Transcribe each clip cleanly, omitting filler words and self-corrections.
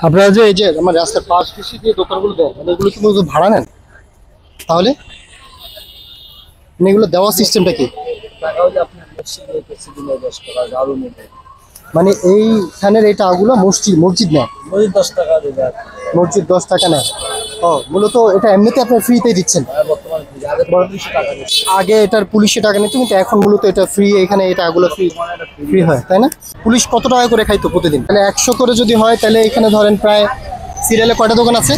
আপনারা যে এই যে আমার রাস্তার পাশ ঘেঁষে যে দোকানগুলো দেন, মানে এগুলো কি মূলত ভাড়া নেন? তাহলে মানে এগুলো দেওয়ার সিস্টেমটা কি? মানে এইখানের এই টাকাগুলো মসজিদ মসজিদ নেয়, মসজিদ 10 টাকা দেবে। মসজিদ 10 টাকা নেয়। ও, মূলত এটা এমনিতে আপনার ফ্রিতেই দিচ্ছেন? বর্তমানে আগে 200 টাকা দিচ্ছে। আগে এটার পুলিশে টাকা নিত, কিন্তু এখন মূলত এটা ফ্রি, এখানে এই টাকাগুলো ফ্রি ফ্রি হয়, তাই না? পুলিশ কত টাকা করে খাইতো প্রতিদিন? তাহলে 100 করে যদি হয়, তাহলে এখানে ধরেন প্রায় সিরিয়ালে কয়টা দোকান আছে?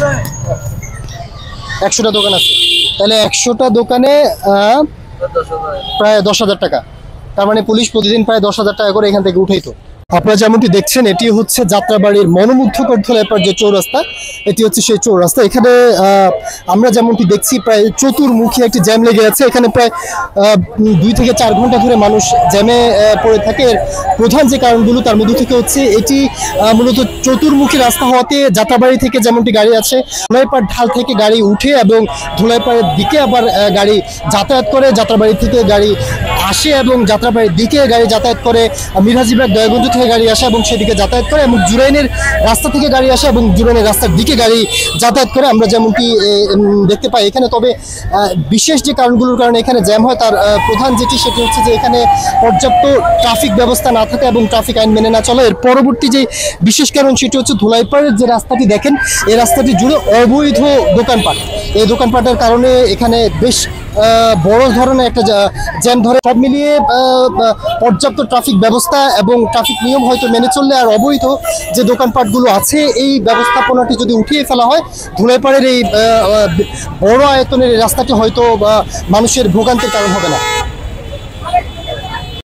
100টা দোকান আছে। তাহলে 100টা দোকানে প্রায় 10,000 টাকা। তার মানে পুলিশ প্রতিদিন প্রায় 10,000 টাকা করে এখান থেকে উঠাইতো। আপনারা যেমনটি দেখছেন, এটি হচ্ছে যাত্রাবাড়ির মনোমুগ্ধকর ধলেপার যে চৌরাস্তা, এটি হচ্ছে সেই চৌরাস্তা। এখানে আমরা যেমনটি দেখছি প্রায় চতুর্মুখী একটি জ্যাম লেগে আছে। এখানে প্রায় 2 থেকে 4 ঘন্টা ধরে মানুষ জ্যামে পড়ে থাকে। এর প্রধান যে কারণগুলো তার মধ্যে থেকে হচ্ছে এটি মূলত চতুর্মুখী রাস্তা হওয়াতে যাত্রাবাড়ি থেকে যেমনটি গাড়ি আছে, ধুলাইপাড় ঢাল থেকে গাড়ি উঠে এবং ধুলাইপাড়ের দিকে আবার গাড়ি যাতায়াত করে, যাত্রাবাড়ি থেকে গাড়ি আসে এবং যাত্রাবাড়ির দিকে গাড়ি যাতায়াত করে, মিরাজিবাগ দয়াগঞ্জ থেকে গাড়ি আসে এবং সেদিকে যাতায়াত করে, এবং জুরাইনের রাস্তা থেকে গাড়ি আসে এবং জুরাইনের রাস্তার দিকে গাড়ি যাতায়াত করে আমরা যেমনটি দেখতে পাই এখানে। তবে বিশেষ যে কারণগুলোর কারণে এখানে জ্যাম হয় তার প্রধান যেটি, সেটি হচ্ছে যে এখানে পর্যাপ্ত ট্রাফিক ব্যবস্থা না থাকা এবং ট্রাফিক আইন মেনে না চলা। এর পরবর্তী যে বিশেষ কারণ সেটি হচ্ছে ধুলাইপাড়ের যে রাস্তাটি দেখেন, এই রাস্তাটি জুড়ে অবৈধ দোকানপাট। এই দোকানপাটের কারণে এখানে বেশ বড় ধরনের একটা জ্যাম ধরে। সব মিলিয়ে পর্যাপ্ত ট্রাফিক ব্যবস্থা এবং ট্রাফিক নিয়ম হয়তো মেনে চললে আর অবৈধ যে দোকানপাটগুলো আছে এই ব্যবস্থাপনাটি যদি উঠিয়ে ফেলা হয়, ধুলাইপাড়ের এই বড় আয়তনের এই রাস্তাটি হয়তো মানুষের ভোগান্তির কারণ হবে না।